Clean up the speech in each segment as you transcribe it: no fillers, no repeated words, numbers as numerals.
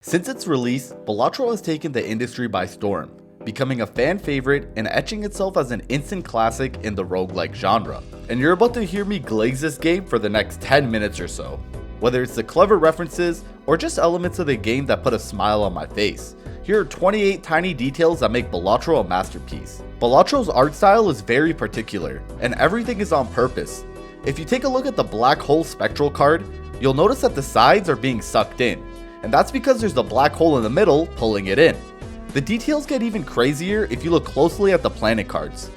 Since its release, Balatro has taken the industry by storm, becoming a fan favorite and etching itself as an instant classic in the roguelike genre. And you're about to hear me glaze this game for the next 10 minutes or so. Whether it's the clever references or just elements of the game that put a smile on my face, here are 28 tiny details that make Balatro a masterpiece. Balatro's art style is very particular, and everything is on purpose. If you take a look at the black hole spectral card, you'll notice that the sides are being sucked in, and that's because there's the black hole in the middle pulling it in. The details get even crazier if you look closely at the planet cards.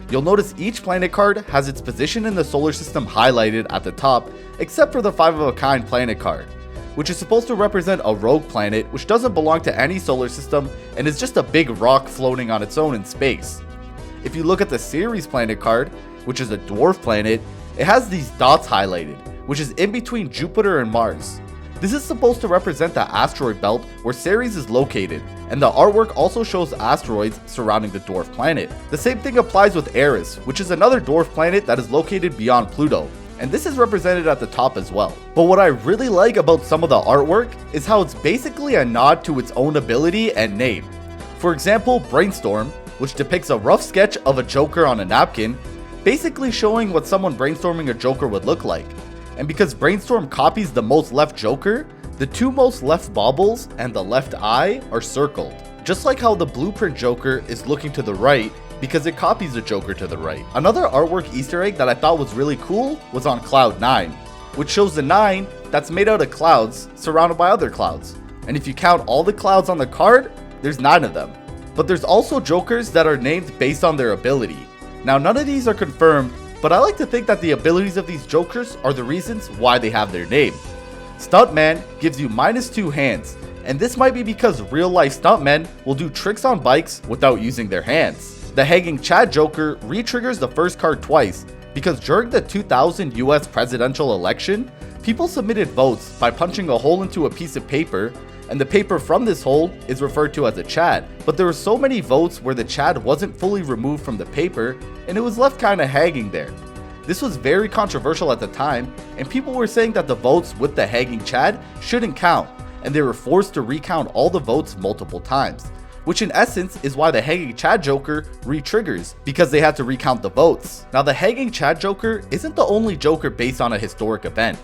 You'll notice each planet card has its position in the solar system highlighted at the top, except for the 5-of-a-kind planet card, which is supposed to represent a rogue planet which doesn't belong to any solar system and is just a big rock floating on its own in space. If you look at the Ceres planet card, which is a dwarf planet, it has these dots highlighted, which is in between Jupiter and Mars. This is supposed to represent the asteroid belt where Ceres is located, and the artwork also shows asteroids surrounding the dwarf planet. The same thing applies with Eris, which is another dwarf planet that is located beyond Pluto, and this is represented at the top as well. But what I really like about some of the artwork is how it's basically a nod to its own ability and name. For example, Brainstorm, which depicts a rough sketch of a Joker on a napkin, basically showing what someone brainstorming a Joker would look like. And because Brainstorm copies the most left Joker, the two most left baubles and the left eye are circled. Just like how the blueprint Joker is looking to the right because it copies the Joker to the right. Another artwork Easter egg that I thought was really cool was on Cloud 9, which shows the 9 that's made out of clouds surrounded by other clouds. And if you count all the clouds on the card, there's 9 of them. But there's also Jokers that are named based on their ability. Now none of these are confirmed, but I like to think that the abilities of these Jokers are the reasons why they have their name. Stuntman gives you -2 hands, and this might be because real life stuntmen will do tricks on bikes without using their hands. The Hanging Chad Joker re-triggers the first card twice, because during the 2000 US presidential election, people submitted votes by punching a hole into a piece of paper, and the paper from this hole is referred to as a Chad. But there were so many votes where the Chad wasn't fully removed from the paper, and it was left kinda hanging there. This was very controversial at the time, and people were saying that the votes with the hanging Chad shouldn't count, and they were forced to recount all the votes multiple times, which in essence is why the Hanging Chad Joker re-triggers, because they had to recount the votes. Now the Hanging Chad Joker isn't the only Joker based on a historic event.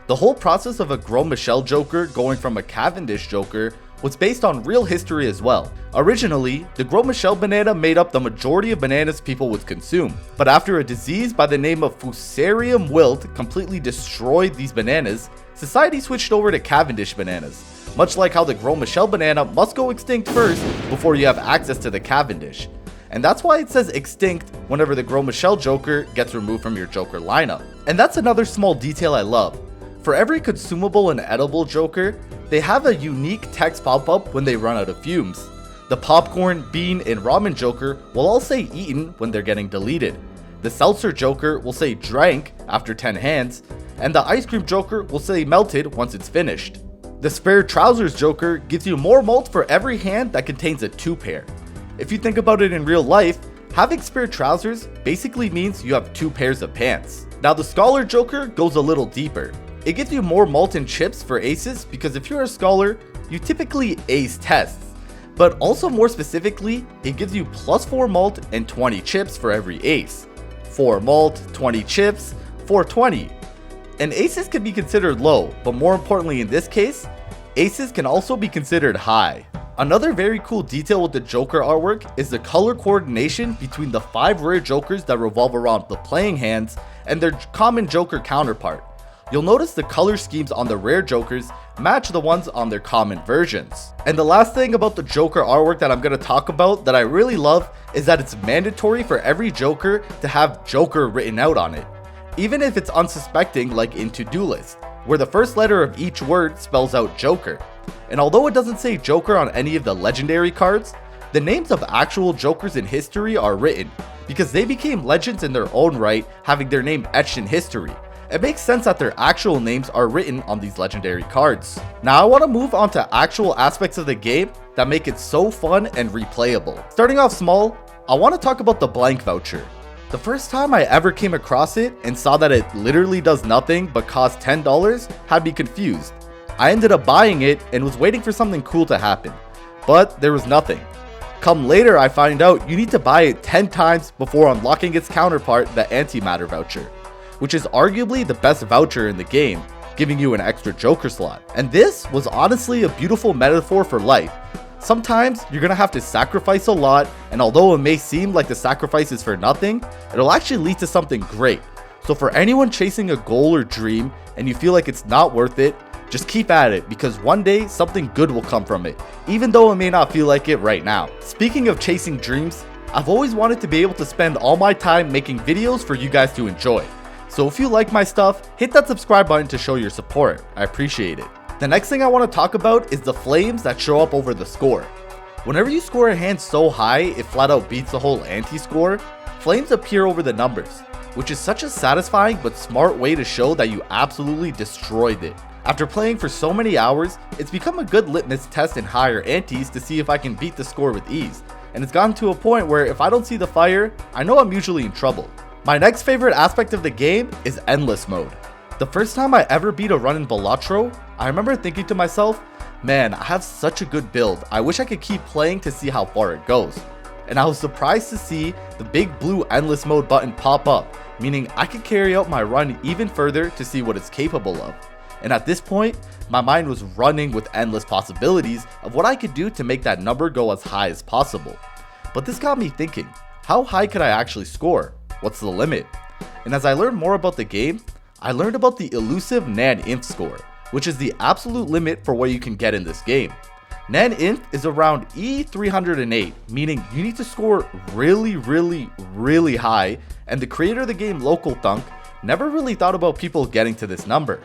The whole process of a Gros Michel Joker going from a Cavendish Joker was based on real history as well. Originally, the Gros Michel banana made up the majority of bananas people would consume, but after a disease by the name of Fusarium wilt completely destroyed these bananas, society switched over to Cavendish bananas, much like how the Gros Michel banana must go extinct first before you have access to the Cavendish. And that's why it says extinct whenever the Gros Michel Joker gets removed from your Joker lineup. And that's another small detail I love. For every consumable and edible Joker, they have a unique text pop-up when they run out of fumes. The popcorn, bean, and ramen Joker will all say eaten when they're getting deleted. The seltzer Joker will say drank after 10 hands, and the ice cream Joker will say melted once it's finished. The spare trousers Joker gives you more malt for every hand that contains a 2 pair. If you think about it in real life, having spare trousers basically means you have 2 pairs of pants. Now the scholar Joker goes a little deeper. It gives you more malt and chips for aces because if you're a scholar, you typically ace tests. But also more specifically, it gives you +4 malt and 20 chips for every ace. 4 malt, 20 chips, 420. And aces can be considered low, but more importantly in this case, aces can also be considered high. Another very cool detail with the Joker artwork is the color coordination between the 5 rare Jokers that revolve around the playing hands and their common Joker counterpart. You'll notice the color schemes on the rare Jokers match the ones on their common versions. And the last thing about the Joker artwork that I'm going to talk about that I really love is that it's mandatory for every Joker to have Joker written out on it, even if it's unsuspecting like in To-Do List, where the first letter of each word spells out Joker. And although it doesn't say Joker on any of the legendary cards, the names of actual Jokers in history are written, because they became legends in their own right, having their name etched in history. It makes sense that their actual names are written on these legendary cards. Now I want to move on to actual aspects of the game that make it so fun and replayable. Starting off small, I want to talk about the blank voucher. The first time I ever came across it and saw that it literally does nothing but costs $10 had me confused. I ended up buying it and was waiting for something cool to happen, but there was nothing. Come later, I find out you need to buy it 10 times before unlocking its counterpart, the antimatter voucher, which is arguably the best voucher in the game, giving you an extra Joker slot. And this was honestly a beautiful metaphor for life. Sometimes you're gonna have to sacrifice a lot, and although it may seem like the sacrifice is for nothing, it'll actually lead to something great. So for anyone chasing a goal or dream and you feel like it's not worth it, just keep at it, because one day something good will come from it, even though it may not feel like it right now. Speaking of chasing dreams, I've always wanted to be able to spend all my time making videos for you guys to enjoy. So if you like my stuff, hit that subscribe button to show your support. I appreciate it. The next thing I want to talk about is the flames that show up over the score. Whenever you score a hand so high it flat out beats the whole anti-score, flames appear over the numbers, which is such a satisfying but smart way to show that you absolutely destroyed it. After playing for so many hours, it's become a good litmus test in higher antes to see if I can beat the score with ease, and it's gotten to a point where if I don't see the fire, I know I'm usually in trouble. My next favorite aspect of the game is endless mode. The first time I ever beat a run in Balatro, I remember thinking to myself, man, I have such a good build, I wish I could keep playing to see how far it goes. And I was surprised to see the big blue endless mode button pop up, meaning I could carry out my run even further to see what it's capable of. And at this point, my mind was running with endless possibilities of what I could do to make that number go as high as possible. But this got me thinking, how high could I actually score? What's the limit? And as I learned more about the game, I learned about the elusive Nan-Inf score, which is the absolute limit for what you can get in this game. Nan-Inf is around E308, meaning you need to score really high, and the creator of the game, Local Thunk, never really thought about people getting to this number.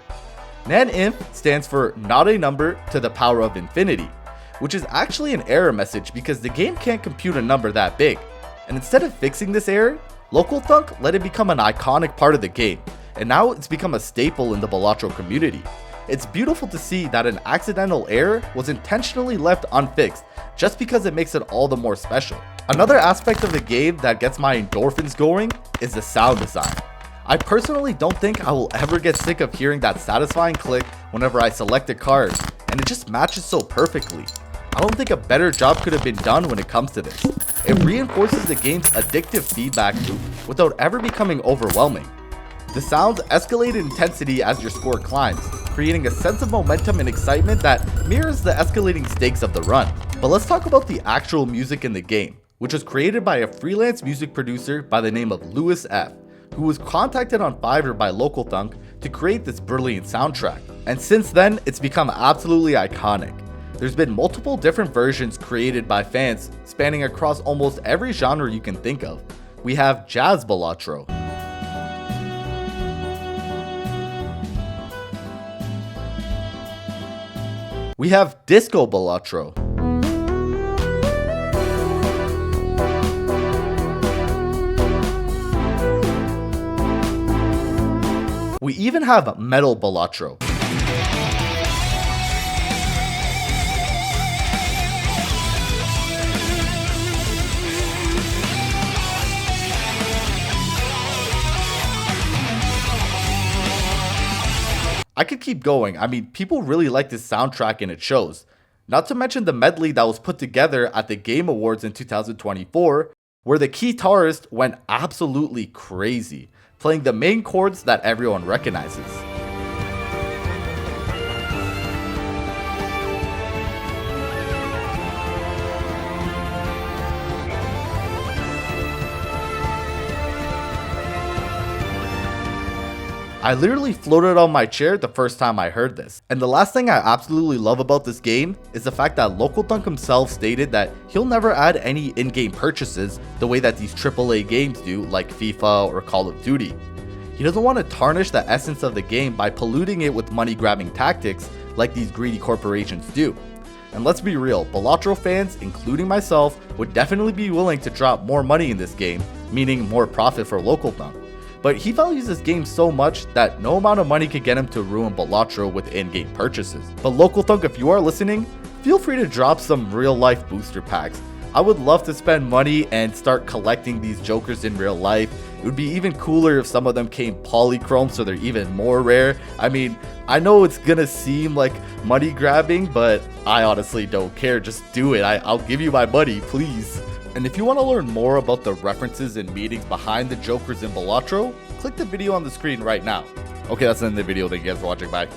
Nan-Inf stands for not a number to the power of infinity, which is actually an error message because the game can't compute a number that big. And instead of fixing this error, Local Thunk let it become an iconic part of the game, and now it's become a staple in the Balatro community. It's beautiful to see that an accidental error was intentionally left unfixed just because it makes it all the more special. Another aspect of the game that gets my endorphins going is the sound design. I personally don't think I will ever get sick of hearing that satisfying click whenever I select a card, and it just matches so perfectly. I don't think a better job could have been done when it comes to this. It reinforces the game's addictive feedback loop without ever becoming overwhelming. The sounds escalate in intensity as your score climbs, creating a sense of momentum and excitement that mirrors the escalating stakes of the run. But let's talk about the actual music in the game, which was created by a freelance music producer by the name of Louis F., who was contacted on Fiverr by Local Thunk to create this brilliant soundtrack. And since then, it's become absolutely iconic. There's been multiple different versions created by fans spanning across almost every genre you can think of. We have Jazz Balatro, we have Disco Balatro, we even have Metal Balatro. I could keep going. I mean, people really like this soundtrack and it shows. Not to mention the medley that was put together at the Game Awards in 2024, where the guitarist went absolutely crazy, playing the main chords that everyone recognizes. I literally floated on my chair the first time I heard this. And the last thing I absolutely love about this game is the fact that Local Thunk himself stated that he'll never add any in-game purchases the way that these AAA games do, like FIFA or Call of Duty. He doesn't want to tarnish the essence of the game by polluting it with money-grabbing tactics like these greedy corporations do. And let's be real, Balatro fans, including myself, would definitely be willing to drop more money in this game, meaning more profit for Local Thunk. But he values this game so much that no amount of money could get him to ruin Balatro with in-game purchases. But Local Thunk, if you are listening, feel free to drop some real-life booster packs. I would love to spend money and start collecting these Jokers in real life. It would be even cooler if some of them came polychrome so they're even more rare. I mean, I know it's gonna seem like money grabbing, but I honestly don't care. Just do it. I'll give you my money, please. And if you want to learn more about the references and meanings behind the jokers in Balatro, click the video on the screen right now. Okay, that's the end of the video. Thank you guys for watching. Bye.